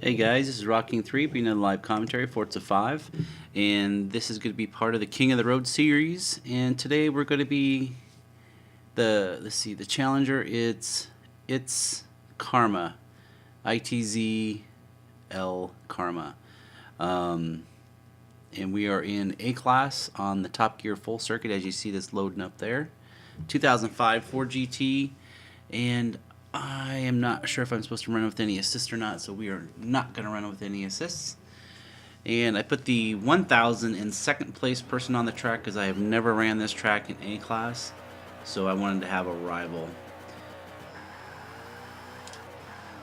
Hey guys, this is Rocking3 bringing in a live commentary Forza 5, and this is going to be part of the King of the Road series. And today we're going to be the challenger. It's Karma, ITZlKarma, and we are in A class on the Top Gear full circuit, as you see this loading up there. 2005 Ford GT, and I am not sure if I'm supposed to run with any assists or not, so we are not going to run with any assists. And I put the 1000 in second place person on the track because I have never ran this track in A class, so I wanted to have a rival.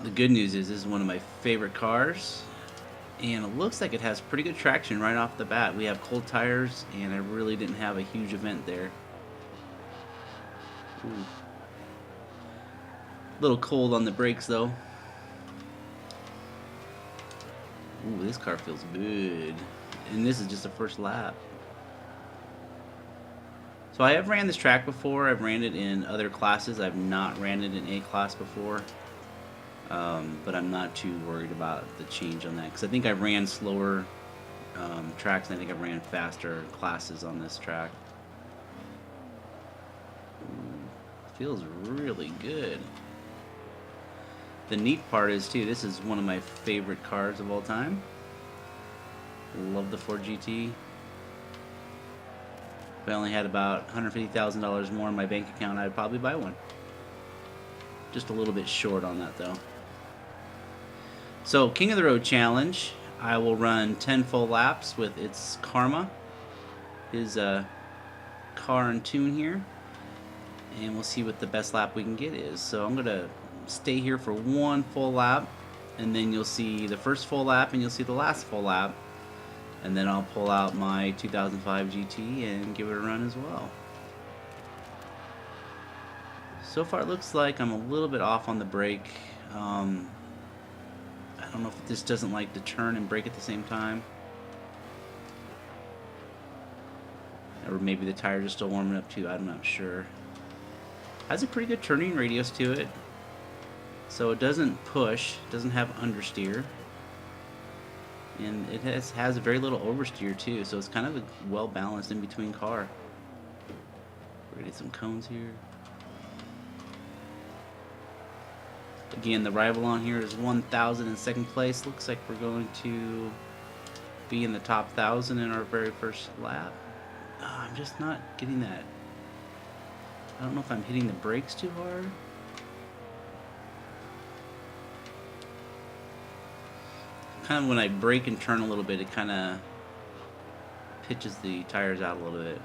The good news is this is one of my favorite cars, and it looks like it has pretty good traction right off the bat. We have cold tires, and I really didn't have a huge event there. Ooh. A little cold on the brakes though. Ooh, this car feels good. And this is just the first lap. So I have ran this track before. I've ran it in other classes. I've not ran it in A class before. But I'm not too worried about the change on that, because I think I ran slower tracks, and I think I ran faster classes on this track. Ooh, feels really good. The neat part is, too, this is one of my favorite cars of all time. Love the Ford GT. If I only had about $150,000 more in my bank account, I'd probably buy one. Just a little bit short on that, though. So, King of the Road Challenge. I will run 10 full laps with its Karma, his car and tune here. And we'll see what the best lap we can get is. So, I'm going to stay here for one full lap, and then you'll see the first full lap and you'll see the last full lap, and then I'll pull out my 2005 GT and give it a run as well. So far it looks like I'm a little bit off on the brake. I don't know if this doesn't like to turn and brake at the same time, or maybe the tires are still warming up too. I'm not sure. Has a pretty good turning radius to it. So it doesn't push, doesn't have understeer, and it has very little oversteer too, so it's kind of a well-balanced in-between car. We're gonna get some cones here. Again, the rival on here is 1000 in second place. Looks like we're going to be in the top 1000 in our very first lap. I'm just not getting that. I don't know if I'm hitting the brakes too hard. Kind of when I brake and turn a little bit, it kind of pitches the tires out a little bit.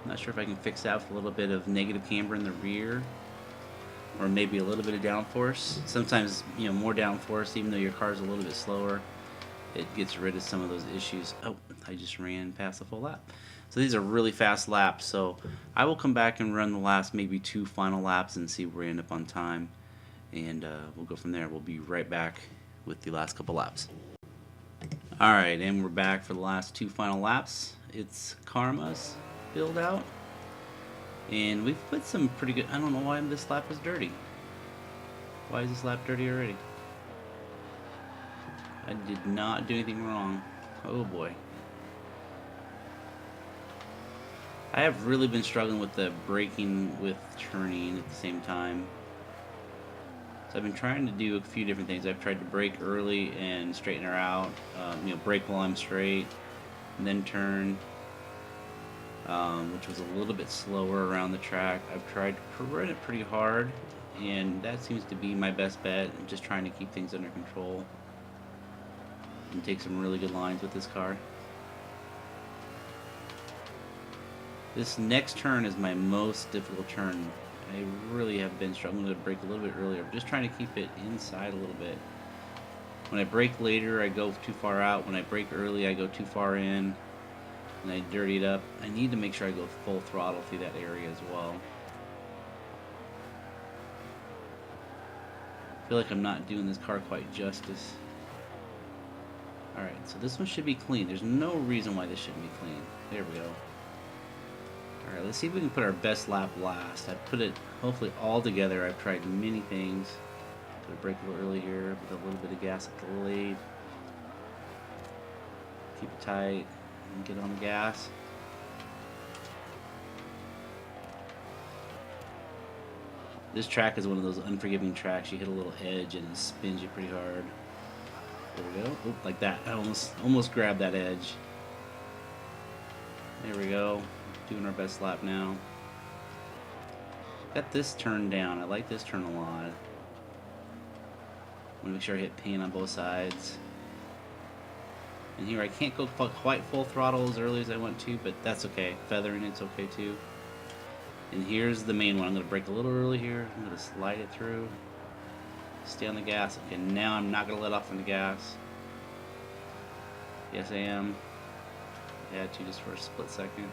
I'm not sure if I can fix that with a little bit of negative camber in the rear, or maybe a little bit of downforce. Sometimes, you know, more downforce, even though your car's a little bit slower, it gets rid of some of those issues. Oh, I just ran past the full lap. So these are really fast laps, so I will come back and run the last maybe 2 final laps and see where we end up on time. And we'll go from there. We'll be right back with the last couple laps. Alright, and we're back for the last 2 final laps. It's Karma's build out. And we've put some pretty good... I don't know why this lap is dirty. Why is this lap dirty already? I did not do anything wrong. Oh boy. I have really been struggling with the braking with turning at the same time. So I've been trying to do a few different things. I've tried to brake early and straighten her out. You know, brake while I'm straight, and then turn, which was a little bit slower around the track. I've tried to run it pretty hard, and that seems to be my best bet. I'm just trying to keep things under control and take some really good lines with this car. This next turn is my most difficult turn. I really have been struggling to brake a little bit earlier. I'm just trying to keep it inside a little bit. When I brake later, I go too far out. When I brake early, I go too far in, and I dirty it up. I need to make sure I go full throttle through that area as well. I feel like I'm not doing this car quite justice. Alright, so this one should be clean. There's no reason why this shouldn't be clean. There we go. Alright, let's see if we can put our best lap last. I put it hopefully all together. I've tried many things. Gonna brake a little early here with a little bit of gas at the late. Keep it tight and get on the gas. This track is one of those unforgiving tracks. You hit a little edge and it spins you pretty hard. There we go. Oop, like that. I almost grabbed that edge. There we go. Doing our best lap now. Got this turn down. I like this turn a lot. Want to make sure I hit pan on both sides. And here I can't go quite full throttle as early as I want to, but that's okay. Feathering it's okay too. And here's the main one. I'm going to brake a little early here. I'm going to slide it through. Stay on the gas. Okay, now I'm not going to let off on the gas. Yes, I am. I had to just for a split second.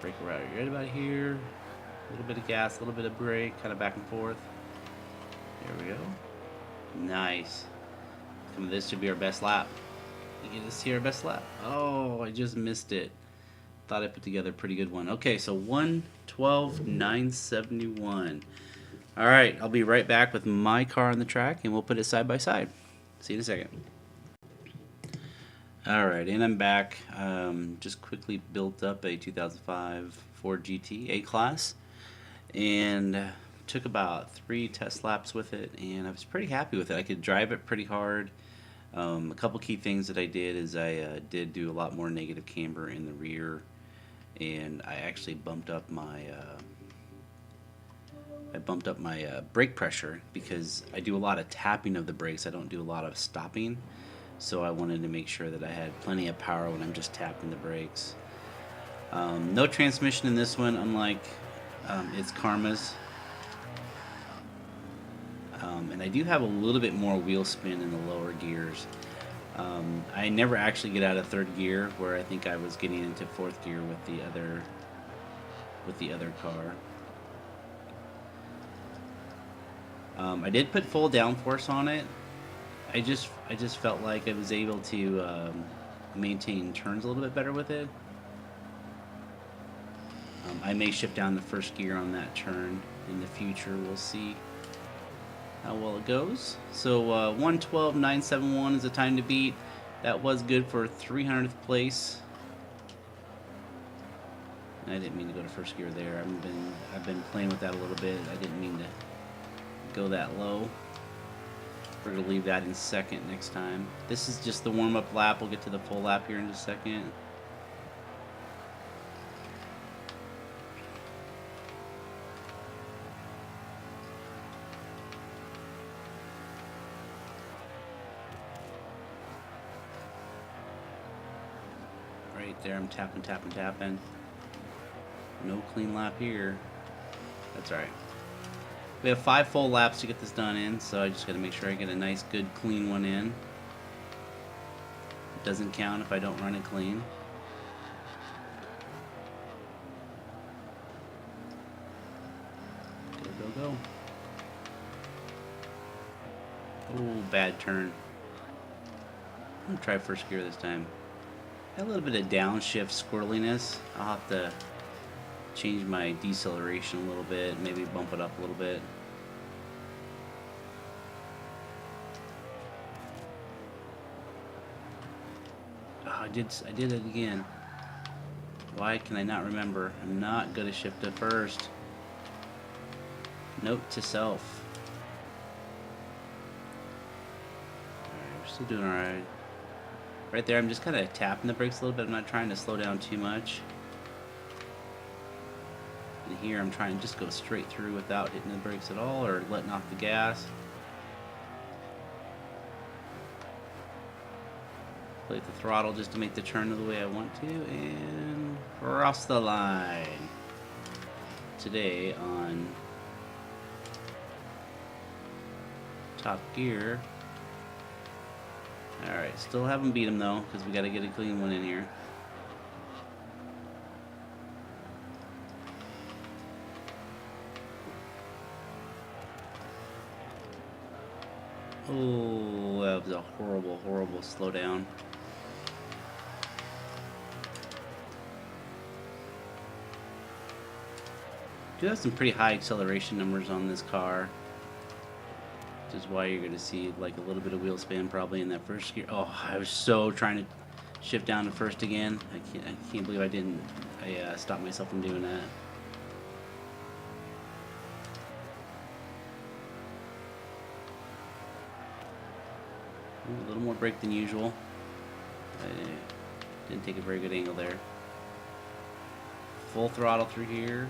Brake right about here. A little bit of gas, a little bit of brake, kind of back and forth. There we go. Nice. This should be our best lap. You get to see our best lap. Oh, I just missed it. Thought I put together a pretty good one. Okay, so 1:12.971. All right, I'll be right back with my car on the track, and we'll put it side by side. See you in a second. All right, and I'm back. Just quickly built up a 2005 Ford GT A-Class, and took about 3 test laps with it, and I was pretty happy with it. I could drive it pretty hard. A couple key things that I did is I did do a lot more negative camber in the rear, and I actually bumped up my brake pressure because I do a lot of tapping of the brakes. I don't do a lot of stopping, so I wanted to make sure that I had plenty of power when I'm just tapping the brakes. No transmission in this one, unlike ITZlKarma's. And I do have a little bit more wheel spin in the lower gears. I never actually get out of 3rd gear, where I think I was getting into 4th gear with the other car. I did put full downforce on it. I just felt like I was able to maintain turns a little bit better with it. I may shift down the 1st gear on that turn in the future. We'll see how well it goes. So 1:12.971 is the time to beat. That was good for 300th place. I didn't mean to go to 1st gear there. I've been playing with that a little bit. I didn't mean to go that low. We're gonna leave that in 2nd next time. This is just the warm-up lap. We'll get to the full lap here in a second. Right there, I'm tapping. No clean lap here. That's alright. We have 5 full laps to get this done in, so I just got to make sure I get a nice, good, clean one in. It doesn't count if I don't run it clean. Go. Oh, bad turn. I'm gonna try 1st gear this time. Got a little bit of downshift squirreliness. I'll have to change my deceleration a little bit, maybe bump it up a little bit. Oh, I did it again. Why can I not remember? I'm not good at shift to 1st. Note to self. Alright, we're still doing alright. Right there, I'm just kind of tapping the brakes a little bit. I'm not trying to slow down too much. And here, I'm trying to just go straight through without hitting the brakes at all or letting off the gas. Play with the throttle just to make the turn the way I want to, and cross the line. Today on top gear. Alright, still haven't beat him though, because we got to get a clean one in here. Oh, that was a horrible, horrible slowdown. Do have some pretty high acceleration numbers on this car. which is why you're going to see like a little bit of wheel spin probably in that first gear. Oh, I was so trying to shift down to first again. I can't believe I didn't. I stopped myself from doing that. Ooh, a little more brake than usual. I didn't take a very good angle there. Full throttle through here.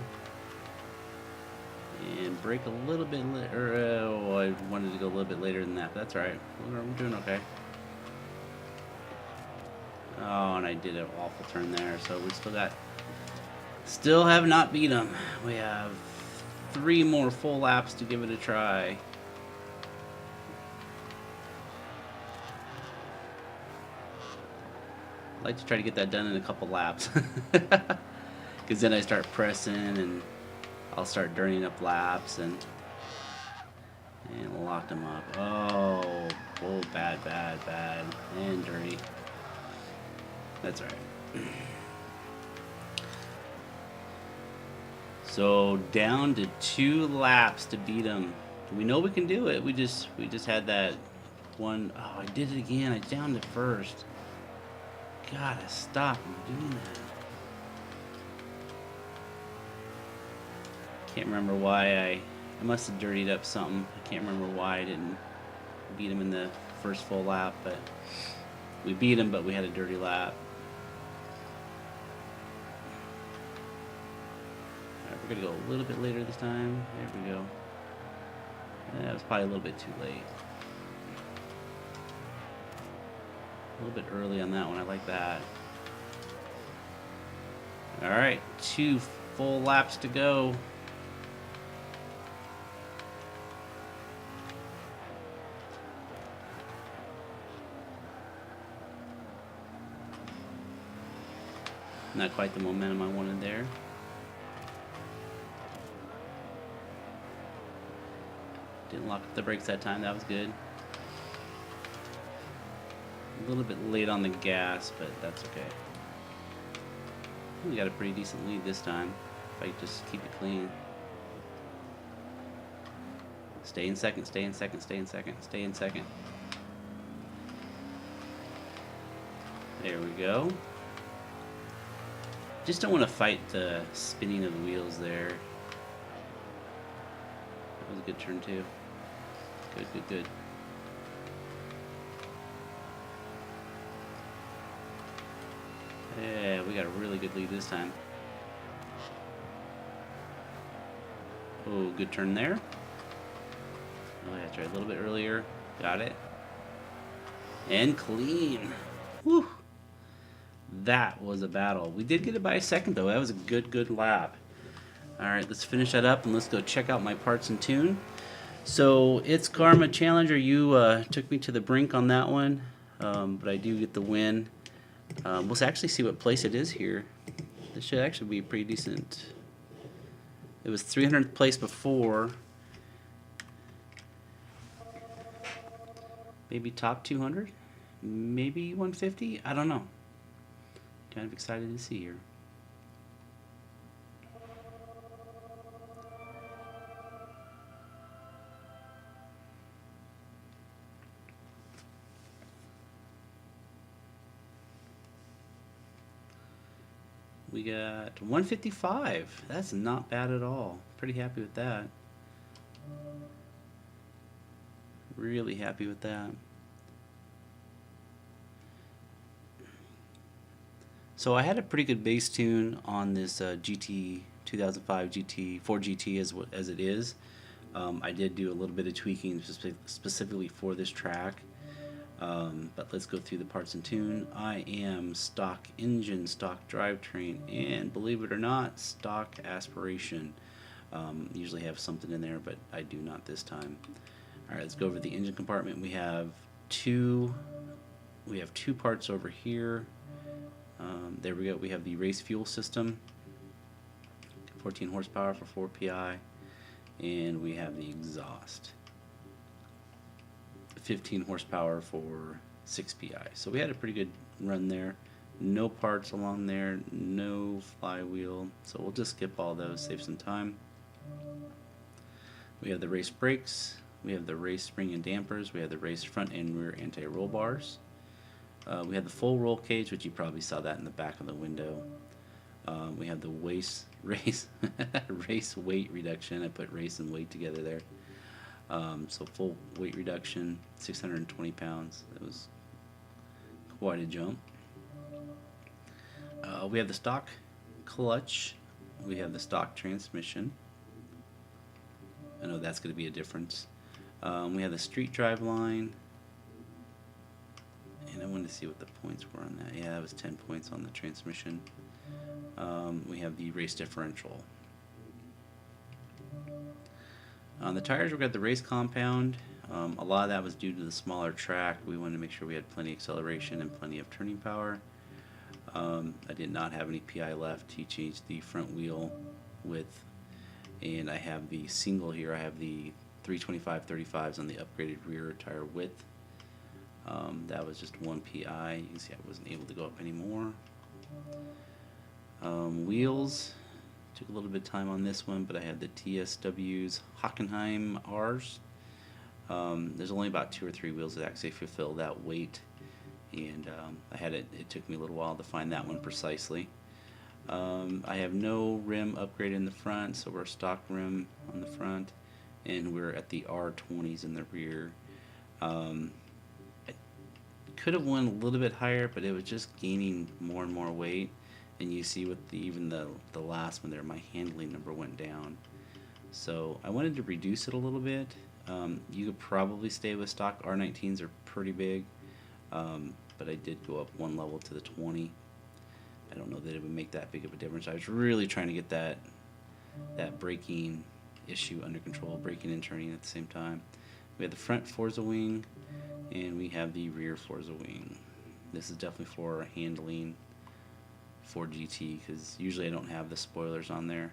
And brake a little bit later. Oh, I wanted to go a little bit later than that, but that's alright. We're doing okay. Oh, and I did an awful turn there, so we still have not beat them. We have 3 more full laps to give it a try. I like to try to get that done in a couple laps. Because then I start pressing and I'll start dirtying up laps and lock them up. Oh, bad, and dirty. That's alright. So down to 2 laps to beat them. We know we can do it. We just had that one. Oh, I did it again. I downed it first. Gotta stop doing that. Can't remember why I must have dirtied up something. I can't remember why I didn't beat him in the first full lap, but we beat him, but we had a dirty lap. Alright, we're gonna go a little bit later this time. There we go. That was probably a little bit too late. A little bit early on that one. I like that. Alright, 2 full laps to go. Not quite the momentum I wanted there. Didn't lock up the brakes that time. That was good. A little bit late on the gas, but that's okay. We got a pretty decent lead this time. If I just keep it clean. Stay in second, stay in second, stay in second, stay in second. There we go. Just don't want to fight the spinning of the wheels there. That was a good turn too. Good. Yeah, we got a really good lead this time. Oh, good turn there. Oh, yeah, tried a little bit earlier. Got it. And clean. Whew. That was a battle. We did get it by a second, though. That was a good lap. Alright, let's finish that up and let's go check out my parts and tune. So, ITZlKarma Challenger, you took me to the brink on that one, but I do get the win. We'll actually see what place it is here. This should actually be pretty decent. It was 300th place before. Maybe top 200? Maybe 150? I don't know. Kind of excited to see here. We got 155. That's not bad at all. Pretty happy with that. Really happy with that. So I had a pretty good bass tune on this GT 2005 GT Ford GT as it is. I did do a little bit of tweaking specifically for this track. But let's go through the parts and tune. I am stock engine, stock drivetrain, and believe it or not, stock aspiration. Usually have something in there, but I do not this time. Alright, let's go over the engine compartment. We have two parts over here. There we go. We have the race fuel system, 14 horsepower for 4 PI, and we have the exhaust, 15 horsepower for 6 PI. So we had a pretty good run there. No parts along there, no flywheel, so we'll just skip all those, save some time. We have the race brakes, We have the race spring and dampers. We have the race front and rear anti-roll bars. We have the full roll cage, which you probably saw that in the back of the window. We have the race weight reduction. I put race and weight together there. So full weight reduction, 620 pounds. That was quite a jump. We have the stock clutch. We have the stock transmission. I know that's going to be a difference. We have the street drive line. And I wanted to see what the points were on that. Yeah, that was 10 points on the transmission. We have the race differential. On the tires, we've got the race compound. A lot of that was due to the smaller track. We wanted to make sure we had plenty of acceleration and plenty of turning power. I did not have any PI left. He changed the front wheel width, and I have the single here. I have the 325/35s on the upgraded rear tire width. That was just 1 PI. You can see I wasn't able to go up anymore. Wheels, took a little bit of time on this one, but I had the TSW's Hockenheim R's. There's only about 2 or 3 wheels that actually fulfill that weight, and it took me a little while to find that one precisely. I have no rim upgrade in the front, so we're stock rim on the front, and we're at the R20s in the rear. I could have went a little bit higher, but it was just gaining more and more weight, and you see with even the last one there, my handling number went down. So I wanted to reduce it a little bit. You could probably stay with stock. R19s are pretty big, but I did go up 1 level to the 20. I don't know that it would make that big of a difference. I was really trying to get that braking issue under control, braking and turning at the same time. We have the front Forza wing, and we have the rear Forza wing. This is definitely for handling Ford GT, because usually I don't have the spoilers on there.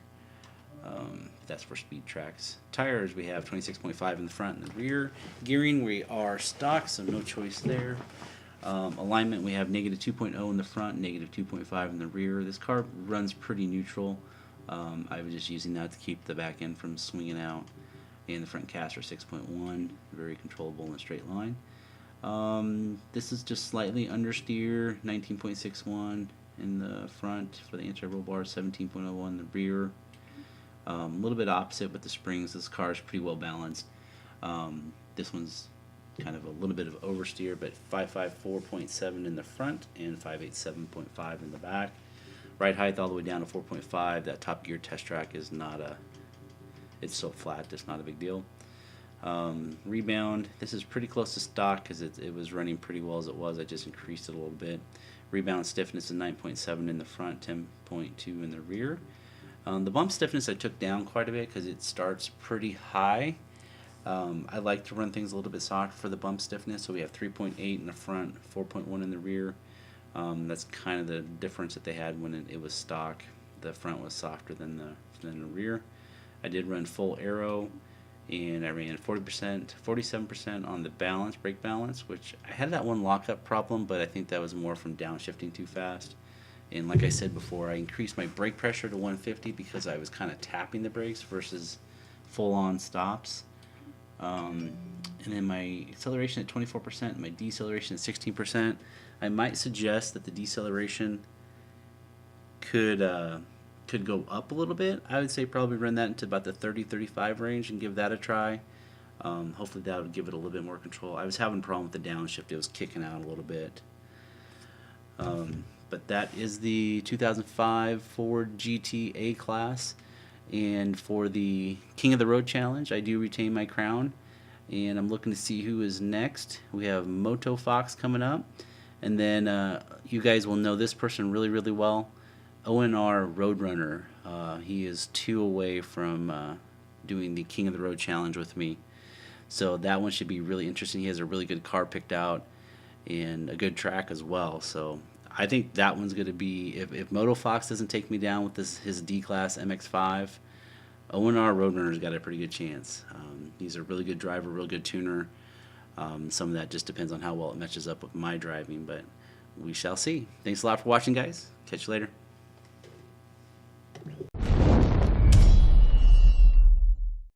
That's for speed tracks. Tires, we have 26.5 in the front and the rear. Gearing, we are stock, so no choice there. Alignment, we have negative 2.0 in the front, negative 2.5 in the rear. This car runs pretty neutral. I was just using that to keep the back end from swinging out. And the front caster 6.1, very controllable in a straight line. This is just slightly understeer, 19.61 in the front for the anti-roll bar, 17.01 in the rear. A little bit opposite with the springs. This car is pretty well balanced. This one's kind of a little bit of oversteer, but 554.7 in the front and 587.5 in the back. Ride height all the way down to 4.5. That top gear test track is not it's so flat, it's not a big deal. Rebound, this is pretty close to stock because it was running pretty well as it was. I just increased it a little bit. Rebound stiffness is 9.7 in the front, 10.2 in the rear. The bump stiffness I took down quite a bit because it starts pretty high. I like to run things a little bit soft for the bump stiffness, so we have 3.8 in the front, 4.1 in the rear. That's kind of the difference that they had when it was stock. The front was softer than the rear. I did run full aero, and I ran 40%, 47% on the balance, brake balance, which I had that one lockup problem, but I think that was more from downshifting too fast. And like I said before, I increased my brake pressure to 150 because I was kind of tapping the brakes versus full-on stops. And then my acceleration at 24%, my deceleration at 16%. I might suggest that the deceleration could go up a little bit. I would say probably run that into about the 30-35 range and give that a try. Hopefully that would give it a little bit more control. I was having a problem with the downshift. It was kicking out a little bit. But that is the 2005 Ford GT A-Class. And for the King of the Road Challenge, I do retain my crown. And I'm looking to see who is next. We have Moto Fox coming up. And then you guys will know this person really, really well. ONR Roadrunner. He is 2 away from doing the King of the Road Challenge with me. So that one should be really interesting. He has a really good car picked out and a good track as well. So I think that one's going to be, if Moto Fox doesn't take me down with his D-Class MX-5, ONR Roadrunner's got a pretty good chance. He's a really good driver, real good tuner. Some of that just depends on how well it matches up with my driving, but we shall see. Thanks a lot for watching, guys. Catch you later.